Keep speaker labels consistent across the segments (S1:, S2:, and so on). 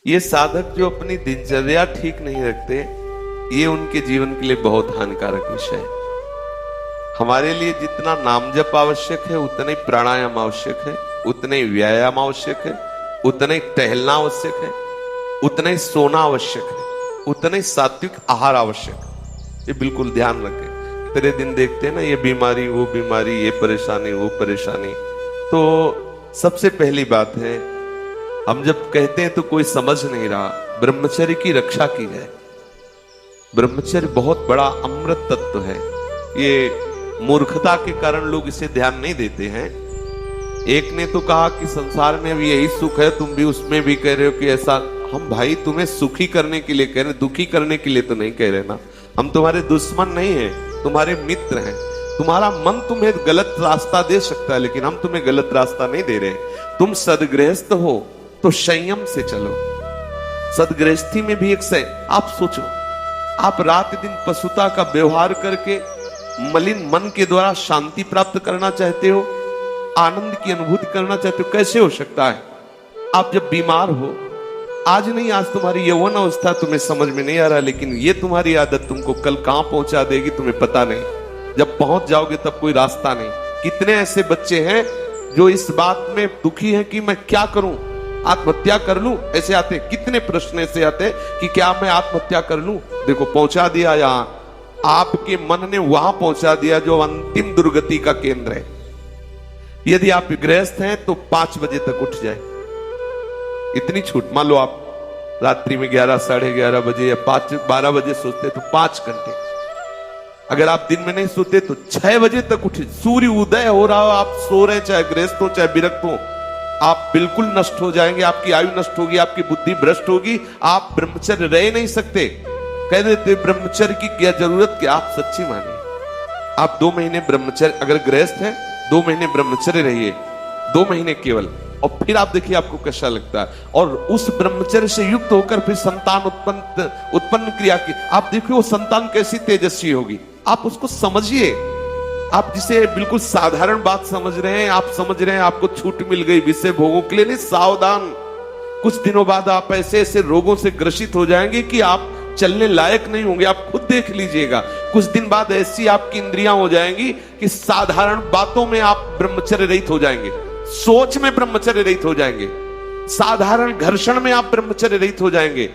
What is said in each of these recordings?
S1: ये साधक जो अपनी दिनचर्या ठीक नहीं रखते, ये उनके जीवन के लिए बहुत हानिकारक विषय है। हमारे लिए जितना नाम जप आवश्यक है, उतना ही प्राणायाम आवश्यक है, उतना ही व्यायाम आवश्यक है, उतना ही टहलना आवश्यक है, उतना ही सोना आवश्यक है, उतना ही सात्विक आहार आवश्यक है। ये बिल्कुल ध्यान रखें। तेरे दिन देखते हैं ना, ये बीमारी वो बीमारी, ये परेशानी वो परेशानी। तो सबसे पहली बात है, हम जब कहते हैं तो कोई समझ नहीं रहा, ब्रह्मचर्य की रक्षा की जाए। ब्रह्मचर्य बहुत बड़ा अमृत तत्व है। ये मूर्खता के कारण लोग इसे ध्यान नहीं देते हैं। एक ने तो कहा कि संसार में भी यही सुख है, तुम भी उसमें भी कह रहे हो कि ऐसा। हम भाई तुम्हें सुखी करने के लिए कह रहे, दुखी करने के लिए तो नहीं कह रहे ना। हम तुम्हारे दुश्मन नहीं हैं, तुम्हारे मित्र हैं। तुम्हारा मन तुम्हें गलत रास्ता दे सकता है, लेकिन हम तुम्हें गलत रास्ता नहीं दे रहे। तुम सदगृहस्थ हो तो संयम से चलो। सदगृहस्थी में भी आप सोचो, आप रात दिन पशुता का व्यवहार करके मलिन मन के द्वारा शांति प्राप्त करना चाहते हो, आनंद की अनुभूति करना चाहते हो, कैसे हो सकता है? आप जब बीमार हो, आज नहीं आज तुम्हारी यौवन अवस्था तुम्हें समझ में नहीं आ रहा, लेकिन ये तुम्हारी आदत तुमको कल कहां पहुंचा देगी तुम्हें पता नहीं। जब पहुंच जाओगे तब कोई रास्ता नहीं। कितने ऐसे बच्चे हैं जो इस बात में दुखी हैं कि मैं क्या करूं, आत्महत्या कर लूं? ऐसे आते, कितने प्रश्न ऐसे आते कि क्या मैं आत्महत्या कर लूं? देखो पहुंचा दिया, यहां आपके मन ने वहां पहुंचा दिया जो अंतिम दुर्गति का केंद्र है। यदि आप गृहस्थ हैं तो 5 बजे तक उठ जाए, इतनी छूट। मान लो आप रात्रि में 11, साढ़े 11 बजे या 12 बजे सोते तो 5 घंटे। अगर आप दिन में नहीं सोते तो 6 बजे तक उठे। सूर्य उदय हो रहा हो, आप सो रहे, चाहे गृहस्थ हो चाहे विरक्त हो, आप बिल्कुल नष्ट हो जाएंगे। आपकी आयु नष्ट होगी, आपकी बुद्धि भ्रष्ट होगी, आप ब्रह्मचर्य रह नहीं सकते। कह देते ब्रह्मचर्य की क्या जरूरत, क्या आप सच्ची मानिए। आप 2 महीने ब्रह्मचर्य, अगर गृहस्थ है 2 महीने ब्रह्मचर्य रहिए, 2 महीने केवल, और फिर आप देखिए आपको कैसा लगता है। और उस ब्रह्मचर्य से युक्त होकर फिर संतान उत्पन्न क्रिया की, आप देखिए वो संतान कैसी तेजस्वी होगी। आप उसको समझिए। आप जिसे बिल्कुल साधारण बात समझ रहे हैं, आप समझ रहे हैं आपको छूट मिल गई विषय भोगों के लिए, नहीं, सावधान। कुछ दिनों बाद आप ऐसे ऐसे रोगों से ग्रसित हो जाएंगे कि आप चलने लायक नहीं होंगे। आप खुद देख लीजिएगा। कुछ दिन बाद ऐसी आपकी इंद्रियां हो जाएंगी कि साधारण बातों में आप ब्रह्मचर्य रहित हो जाएंगे, सोच में ब्रह्मचर्य रहित हो जाएंगे, साधारण घर्षण में आप ब्रह्मचर्य रहित हो जाएंगे।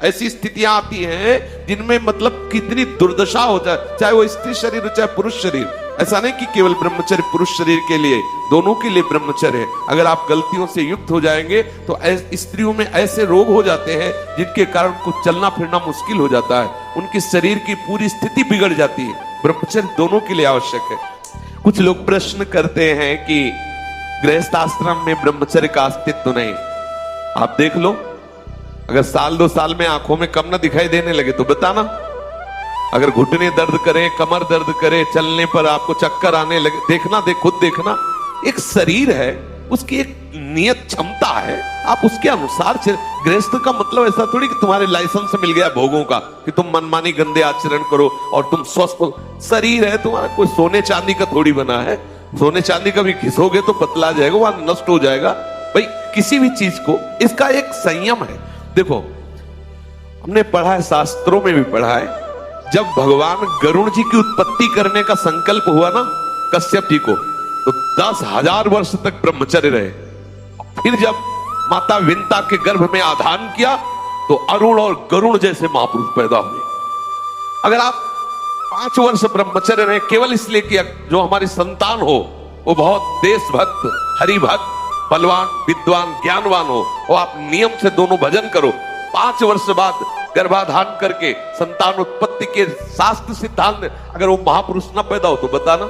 S1: ऐसी स्थितियां आती हैं जिनमें मतलब कितनी दुर्दशा हो जाए, चाहे वो स्त्री शरीर हो चाहे पुरुष शरीर। ऐसा नहीं कि केवल ब्रह्मचर्य पुरुष शरीर के लिए, दोनों के लिए ब्रह्मचर्य है। अगर आप गलतियों से युक्त हो जाएंगे तो स्त्रियों में ऐसे रोग हो जाते हैं जिनके कारण उनको चलना फिरना मुश्किल हो जाता है, उनकी शरीर की पूरी स्थिति बिगड़ जाती है। ब्रह्मचर्य दोनों के लिए आवश्यक है। कुछ लोग प्रश्न करते हैं कि गृहस्थ आश्रम में ब्रह्मचर्य का अस्तित्व नहीं। आप देख लो, अगर 1-2 साल में आंखों में कम ना दिखाई देने लगे तो बताना। अगर घुटने दर्द करे, कमर दर्द करे, चलने पर आपको चक्कर आने लगे, देखना, खुद देखना। एक शरीर है, उसकी एक नियत क्षमता है, आप उसके अनुसार गृहस्थ का मतलब ऐसा थोड़ी कि तुम्हारे लाइसेंस मिल गया भोगों का कि तुम मनमानी गंदे आचरण करो और तुम स्वस्थ हो। शरीर है तुम्हारा, कोई सोने चांदी का थोड़ी बना है। सोने चांदी का भी घिसोगे तो पतला जाएगा, वहां नष्ट हो जाएगा। भाई किसी भी चीज को इसका एक संयम है। देखो हमने पढ़ा है, शास्त्रों में भी पढ़ा है, जब भगवान गरुण जी की उत्पत्ति करने का संकल्प हुआ ना कश्यप जी को, तो 10,000 वर्ष तक ब्रह्मचर्य रहे। फिर जब माता विंता के गर्भ में आधान किया तो अरुण और गरुण जैसे महापुरुष पैदा हुए। अगर आप 5 वर्ष ब्रह्मचर्य रहे केवल इसलिए कि जो हमारी संतान हो वो बहुत देशभक्त, हरिभक्त, बलवान, विद्वान, ज्ञानवान हो, और आप नियम से दोनों भजन करो, 5 वर्ष बाद गर्भाधान करके संतान उत्पत्ति के शास्त्र सिद्धांत, अगर वो महापुरुष न पैदा हो तो बताना।